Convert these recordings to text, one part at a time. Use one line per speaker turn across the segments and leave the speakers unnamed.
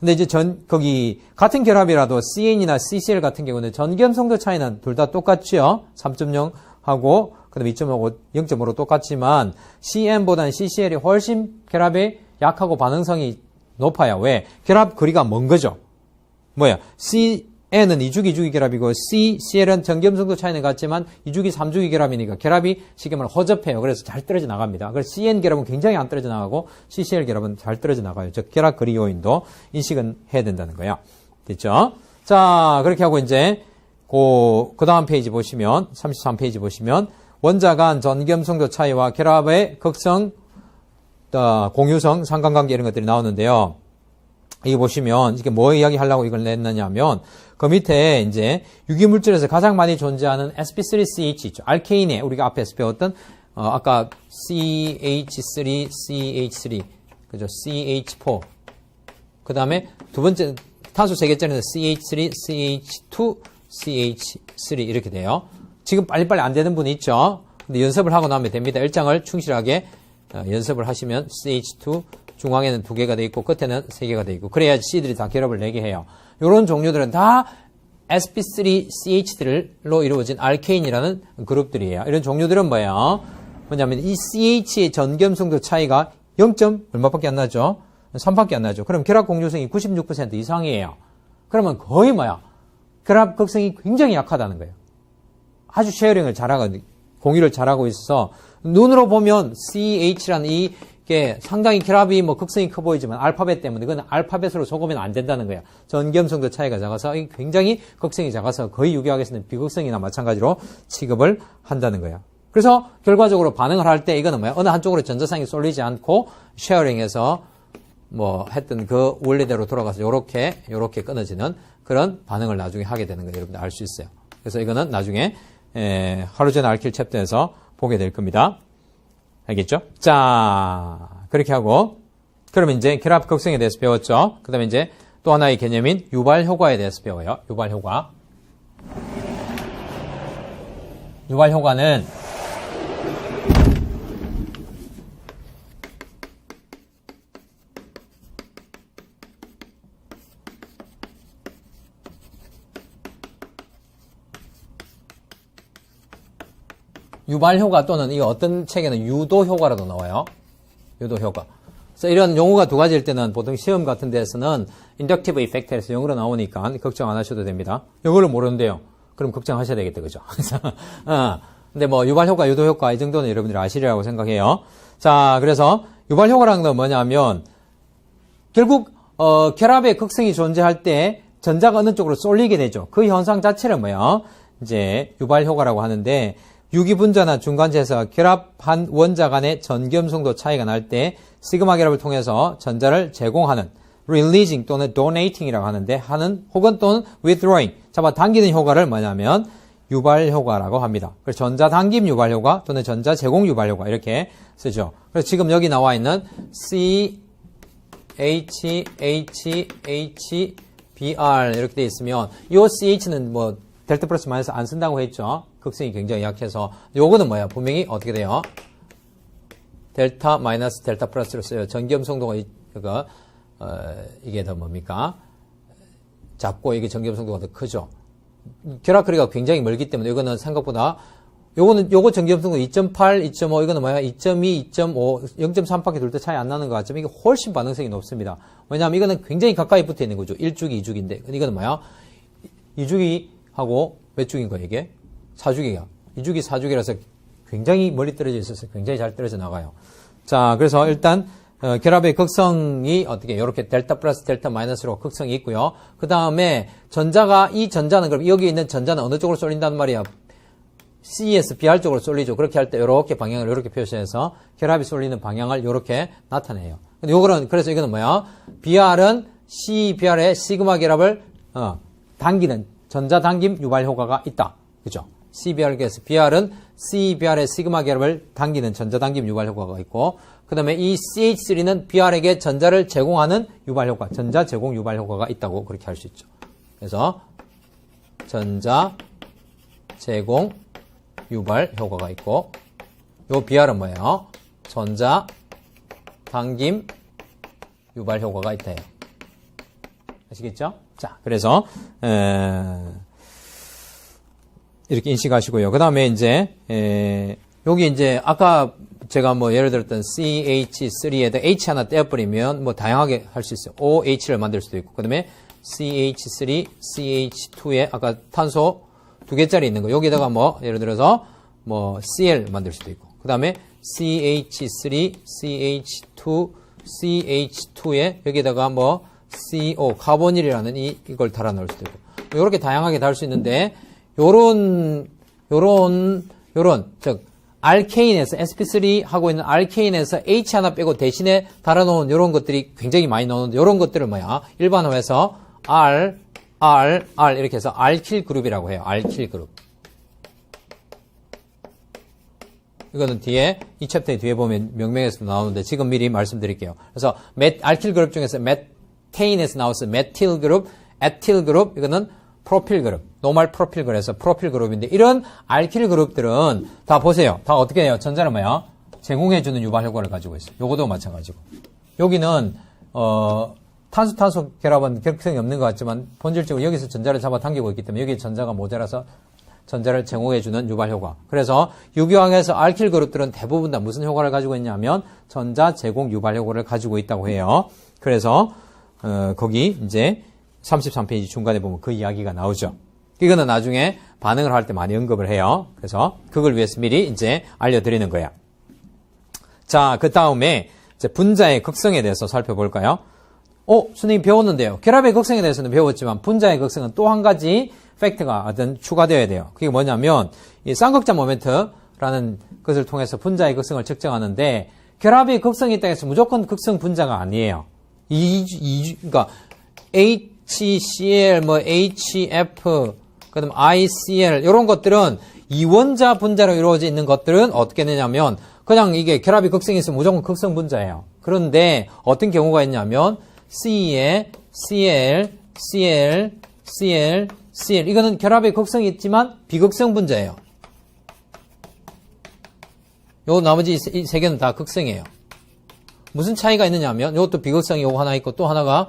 근데 이제 거기, 같은 결합이라도 CN이나 CCL 같은 경우는 전기염 성도 차이는 둘 다 똑같죠? 3.0 하고, 그 다음에 2.5, 0.5로 똑같지만, CN보다는 CCL이 훨씬 결합이 약하고 반응성이 높아요. 왜? 결합 거리가 먼 거죠. 뭐야? CN은 2주기, 2주기 결합이고, CCL은 전기염 성도 차이는 같지만, 2주기, 3주기 결합이니까 결합이 쉽게 말하면 허접해요. 그래서 잘 떨어져 나갑니다. 그래서 CN 결합은 굉장히 안 떨어져 나가고, CCL 결합은 잘 떨어져 나가요. 즉, 결합 거리 요인도 인식은 해야 된다는 거예요. 됐죠? 자, 그렇게 하고 이제, 그 다음 페이지 보시면, 33페이지 보시면, 원자 간 전기염 성도 차이와 결합의 극성, 공유성, 상관관계 이런 것들이 나오는데요. 이게 보시면, 이게 뭐 이야기 하려고 이걸 냈느냐면, 그 밑에 이제 유기물질에서 가장 많이 존재하는 sp3CH 있죠. 알케인에 우리가 앞에서 배웠던, 아까 CH3, CH3, 그죠? CH4. 그 다음에 두 번째, 탄소 세 개짜리는 CH3, CH2, CH3 이렇게 돼요. 지금 빨리빨리 안 되는 분이 있죠. 근데 연습을 하고 나면 됩니다. 일장을 충실하게 연습을 하시면 CH2 중앙에는 2개가 돼 있고 끝에는 3개가 돼 있고 그래야 C들이 다 결합을 내게 해요. 이런 종류들은 다 sp3CH들로 이루어진 알케인이라는 그룹들이에요. 이런 종류들은 뭐예요? 뭐냐면 이 CH의 전기염성도 차이가 0. 얼마밖에 안 나죠? 3밖에 안 나죠. 그럼 결합 공유성이 96% 이상이에요. 그러면 거의 뭐야? 결합 극성이 굉장히 약하다는 거예요. 아주 쉐어링을 잘하고, 공유를 잘하고 있어서, 눈으로 보면 CH라는 이게 상당히 결합이 뭐 극성이 커 보이지만 알파벳 때문에 그건 알파벳으로 속으면 안 된다는 거예요. 전기염성도 차이가 작아서 굉장히 극성이 작아서 거의 유기화학에서는 비극성이나 마찬가지로 취급을 한다는 거예요. 그래서 결과적으로 반응을 할 때 이거는 뭐야? 어느 한쪽으로 전자상이 쏠리지 않고 쉐어링해서 뭐 했던 그 원리대로 돌아가서 요렇게 끊어지는 그런 반응을 나중에 하게 되는 거 여러분들 알 수 있어요. 그래서 이거는 나중에 할로젠 알킬 챕터에서 보게 될 겁니다. 알겠죠? 자, 그렇게 하고 그러면 이제 결합 극성에 대해서 배웠죠. 그 다음에 이제 또 하나의 개념인 유발 효과에 대해서 배워요. 유발 효과. 유발 효과는 유발 효과 또는 이 어떤 책에는 유도 효과라도 나와요. 유도 효과. 그래서 이런 용어가 두 가지일 때는 보통 시험 같은 데서는 인덕티브 이펙트에서 영어로 나오니까 걱정 안 하셔도 됩니다. 영어를 모르는데요. 그럼 걱정하셔야 되겠다, 그죠? 그래서 근데 뭐 유발 효과, 유도 효과 이 정도는 여러분들이 아시리라고 생각해요. 자, 그래서 유발 효과라는 건 뭐냐면 결국 결합의 극성이 존재할 때 전자가 어느 쪽으로 쏠리게 되죠. 그 현상 자체를 뭐예요? 이제 유발 효과라고 하는데. 유기분자나 중간체에서 결합한 원자 간의 전기염성도 차이가 날 때 시그마 결합을 통해서 전자를 제공하는 releasing 또는 donating이라고 하는데 혹은 또는 withdrawing 잡아당기는 효과를 뭐냐면 유발 효과라고 합니다. 그래서 전자 당김 유발 효과 또는 전자 제공 유발 효과 이렇게 쓰죠. 그래서 지금 여기 나와 있는 CHHHBr 이렇게 돼 있으면 이 CH는 뭐 델타 플러스 마이너스 안 쓴다고 했죠. 극성이 굉장히 약해서 요거는 뭐야? 분명히 어떻게 돼요? 델타 마이너스 델타 플러스로 써요. 전기염성도가 이게 더 뭡니까? 작고 이게 전기염성도가 더 크죠. 결합 거리가 굉장히 멀기 때문에 이거는 생각보다 요거 전기염성도 2.8, 2.5 이거는 뭐야? 2.2, 2.5, 0.3밖에 둘 때 차이 안 나는 것 같지만 이게 훨씬 반응성이 높습니다. 왜냐하면 이거는 굉장히 가까이 붙어 있는 거죠. 1주기, 2주기인데 이거는 뭐야? 2주기하고 몇 주기인 거야 이게? 4주기가. 2주기, 4주기라서 굉장히 멀리 떨어져 있어서 굉장히 잘 떨어져 나가요. 자, 그래서 일단, 결합의 극성이 어떻게, 이렇게 델타 플러스 델타 마이너스로 극성이 있고요. 그 다음에 이 전자는 그럼 여기 있는 전자는 어느 쪽으로 쏠린단 말이야? CES, BR 쪽으로 쏠리죠. 그렇게 할 때 이렇게 방향을 이렇게 표시해서 결합이 쏠리는 방향을 이렇게 나타내요. 근데 그래서 이거는 뭐야? BR의 시그마 결합을, 당기는 전자 당김 유발 효과가 있다. 그죠? CBR에서 BR은 CBR의 시그마 결합을 당기는 전자 당김 유발 효과가 있고 그 다음에 이 CH3는 BR에게 전자를 제공하는 유발 효과, 전자 제공 유발 효과가 있다고 그렇게 할 수 있죠. 그래서 전자 제공 유발 효과가 있고 요 BR은 뭐예요? 전자 당김 유발 효과가 있대요. 아시겠죠? 자, 그래서 이렇게 인식하시고요. 그 다음에 이제 여기 이제 아까 제가 뭐 예를 들었던 CH3에다 H 하나 떼어버리면 뭐 다양하게 할 수 있어요. OH를 만들 수도 있고, 그 다음에 CH3, CH2에 아까 탄소 2개짜리 있는 거 여기다가 뭐 예를 들어서 뭐 Cl 만들 수도 있고, 그 다음에 CH3, CH2, CH2에 여기다가 뭐 CO, 카본일이라는 이걸 달아 넣을 수도 있고, 이렇게 다양하게 달 수 있는데, 요런, 즉, 알케인에서, sp3 하고 있는 알케인에서 H 하나 빼고 대신에 달아놓은 요런 것들이 굉장히 많이 나오는데, 요런 것들을 뭐야? 일반화해서 R 이렇게 해서 알킬 그룹이라고 해요. 알킬 그룹. 이거는 뒤에, 이 챕터의 뒤에 보면 명명에서도 나오는데 지금 미리 말씀드릴게요. 그래서 알킬 그룹 중에서 메테인에서 나왔어요. 메틸 그룹, 에틸 그룹, 이거는 프로필 그룹, 노말 프로필 그룹에서 프로필 그룹인데, 이런 알킬 그룹들은 다 보세요. 다 어떻게 해요? 전자를 뭐야? 제공해주는 유발 효과를 가지고 있어요. 요거도 마찬가지고. 여기는, 탄소 결합은 결성이 없는 것 같지만, 본질적으로 여기서 전자를 잡아당기고 있기 때문에 여기 전자가 모자라서 전자를 제공해주는 유발 효과. 그래서 유기화학에서 알킬 그룹들은 대부분 다 무슨 효과를 가지고 있냐면, 전자 제공 유발 효과를 가지고 있다고 해요. 그래서, 거기 이제 33페이지 중간에 보면 그 이야기가 나오죠. 이거는 나중에 반응을 할 때 많이 언급을 해요. 그래서 그걸 위해서 미리 이제 알려드리는 거예요. 자, 그 다음에 이제 분자의 극성에 대해서 살펴볼까요? 선생님 배웠는데요. 결합의 극성에 대해서는 배웠지만 분자의 극성은 또 한 가지 팩트가 어떤 추가되어야 돼요. 그게 뭐냐면 이 쌍극자 모멘트라는 것을 통해서 분자의 극성을 측정하는데, 결합의 극성이 있다고 해서 무조건 극성 분자가 아니에요. 그러니까 HCl, 뭐 HF, 그다음 ICl 이런 것들은 이원자 분자로 이루어져 있는 것들은 어떻게 되냐면 그냥 이게 결합이 극성이 있으면 무조건 극성 분자예요. 그런데 어떤 경우가 있냐면 C에 Cl, Cl, Cl, Cl 이거는 결합의 극성이 있지만 비극성 분자예요. 요 나머지 이 세 개는 다 극성이에요. 무슨 차이가 있느냐면 이것도 비극성이 요거 하나 있고 또 하나가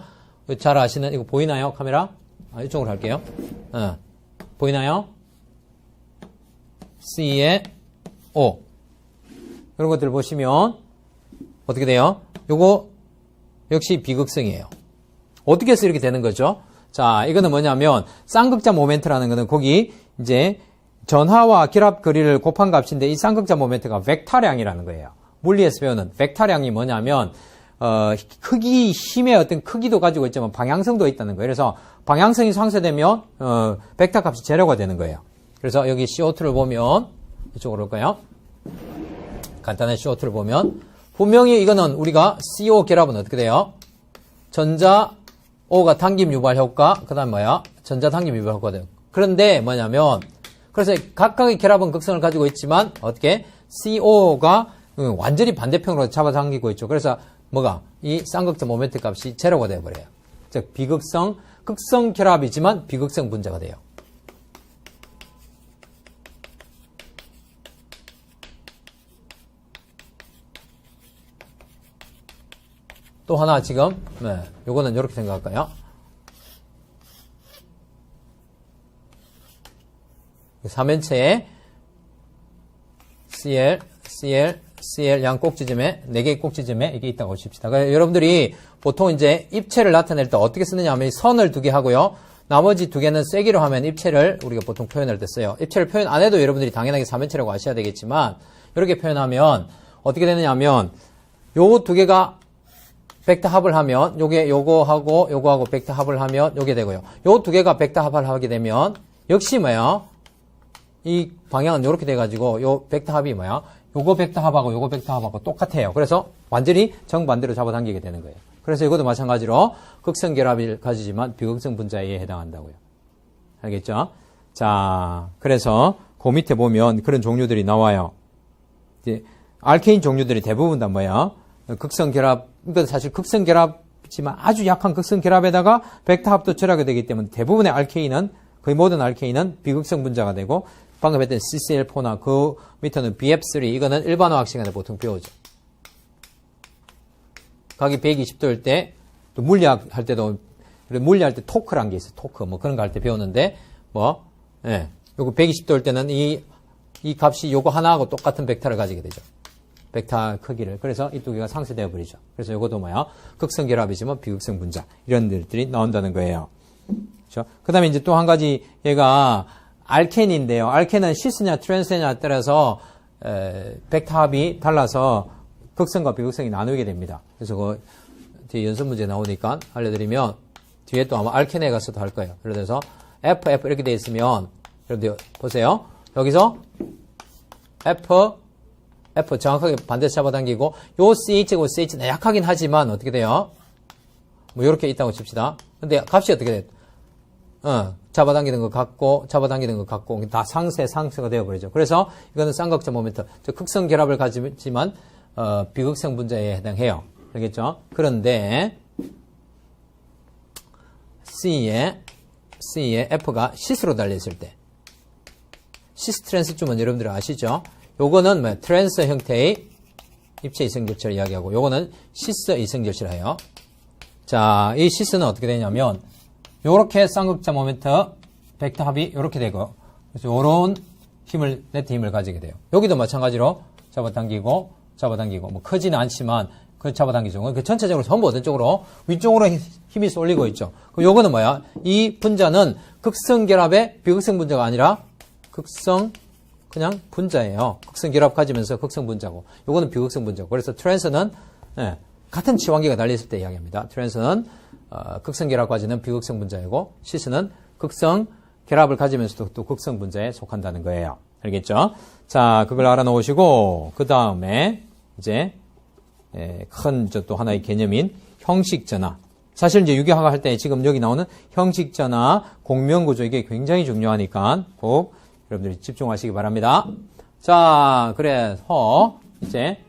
잘 아시는, 이거 보이나요? 카메라? 이쪽으로 할게요. 보이나요? C에 O. 이런 것들 보시면 어떻게 돼요? 요거 역시 비극성이에요. 어떻게 해서 이렇게 되는 거죠? 자, 이거는 뭐냐면 쌍극자 모멘트라는 거는 거기 이제 전하와 결합 거리를 곱한 값인데, 이 쌍극자 모멘트가 벡터량이라는 거예요. 물리에서 배우는 벡터량이 뭐냐면 크기, 힘의 어떤 크기도 가지고 있지만 방향성도 있다는 거예요. 그래서 방향성이 상쇄되면 벡터 값이 제로가 되는 거예요. 그래서 여기 CO2를 보면 이쪽으로 올까요? 간단한 CO2를 보면 분명히 이거는 우리가 CO 결합은 어떻게 돼요? 전자 O가 당김 유발 효과, 그 다음 뭐야? 전자 당김 유발 효과 돼요. 그런데 뭐냐면, 그래서 각각의 결합은 극성을 가지고 있지만 어떻게? CO가 완전히 반대편으로 잡아당기고 있죠. 그래서 뭐가? 이 쌍극자 모멘트 값이 제로가 되어버려요. 즉 비극성, 극성 결합이지만 비극성 분자가 돼요. 또 하나 지금 요거는 이렇게 생각할까요? 삼연체에 Cl, Cl, Cl 양 꼭지점에 4개의 꼭지점에 이게 있다고 칩시다. 그러니까 여러분들이 보통 이제 입체를 나타낼 때 어떻게 쓰느냐 하면 선을 2개 하고요. 나머지 2개는 쐐기로 하면 입체를 우리가 보통 표현할 때 써요. 입체를 표현 안 해도 여러분들이 당연하게 삼연체라고 아셔야 되겠지만, 이렇게 표현하면 어떻게 되느냐 하면 요 2개가 벡터 합을 하면 요게 요거하고 요거하고 벡터 합을 하면 요게 되고요. 요 2개가 벡터 합을 하게 되면 역시 뭐야? 이 방향은 요렇게 돼가지고 요 벡터 합이 뭐야? 요거 벡터 합하고 요거 벡터 합하고 똑같아요. 그래서 완전히 정반대로 잡아당기게 되는 거예요. 그래서 이것도 마찬가지로 극성 결합을 가지지만 비극성 분자에 해당한다고요. 알겠죠? 자, 그래서 그 밑에 보면 그런 종류들이 나와요. 이제 알케인 종류들이 대부분 다 뭐야? 극성 결합, 이건 사실 극성 결합이지만 아주 약한 극성 결합에다가 벡터 합도 절하게 되기 때문에 대부분의 알케인은, 거의 모든 알케인은 비극성 분자가 되고, 방금 했던 CCl4나 그 밑에는 BF3, 이거는 일반화학 시간에 보통 배우죠. 각이 120도일 때, 또 물리학 할 때도 그리고 물리할 때 토크란 게 있어요. 토크. 뭐 그런 거 할 때 배웠는데, 예. 요거 120도 올 때는 이 값이 요거 하나하고 똑같은 벡터를 가지게 되죠. 벡터 크기를. 그래서 이 두 개가 상쇄되어 버리죠. 그래서 요것도 뭐야? 극성 결합이지만 비극성 분자. 이런 들이 나온다는 거예요. 그렇죠? 그 다음에 이제 또 한 가지 얘가 알켄인데요. 알켄은 시스냐 트랜스냐에 따라서 벡터 합이 달라서 극성과 비극성이 나누게 됩니다. 그래서 그 뒤에 연습 문제 나오니까 알려드리면 뒤에 또 아마 알켄에 가서도 할 거예요. 예를 들어서 F 이렇게 돼 있으면 여러분들 보세요. 여기서 F 정확하게 반대로 잡아당기고 요 CH고 CH는 약하긴 하지만 어떻게 돼요? 뭐 요렇게 있다고 칩시다. 근데 값이 어떻게 돼요? 잡아당기는 거 같고 잡아당기는 거 같고 다 상쇄가 되어버리죠. 그래서 이거는 쌍극점 모멘트, 즉 극성 결합을 가지지만 비극성 분자에 해당해요. 알겠죠? 그런데 C에 F가 시스로 달려있을 때 시스 트랜스 주문 여러분들 아시죠? 요거는 뭐 트랜스 형태의 입체 이성결체를 이야기하고 요거는 시스 이성결체를 해요. 자, 이 시스는 어떻게 되냐면 요렇게 쌍극자 모멘트 벡터 합이 요렇게 되고 그래서 요런 힘을 네트 힘을 가지게 돼요. 여기도 마찬가지로 잡아당기고 뭐 크지는 않지만 그 잡아당기죠. 그 전체적으로 전부 어떤 쪽으로 위쪽으로 힘이 쏠리고 있죠. 그럼 요거는 뭐야? 이 분자는 극성 결합의 비극성 분자가 아니라 극성 그냥 분자예요. 극성 결합 가지면서 극성 분자고 요거는 비극성 분자고 그래서 트랜스는 같은 치환기가 달려있을 때 이야기합니다. 트랜스는 극성 결합 가지는 비극성 분자이고 시스는 극성 결합을 가지면서도 또 극성 분자에 속한다는 거예요. 알겠죠? 자, 그걸 알아놓으시고 그 다음에 이제 큰 또 하나의 개념인 형식전화. 사실 이제 유기화가 할 때 지금 여기 나오는 형식전화, 공명구조 이게 굉장히 중요하니까 꼭 여러분들이 집중하시기 바랍니다. 자, 그래서 이제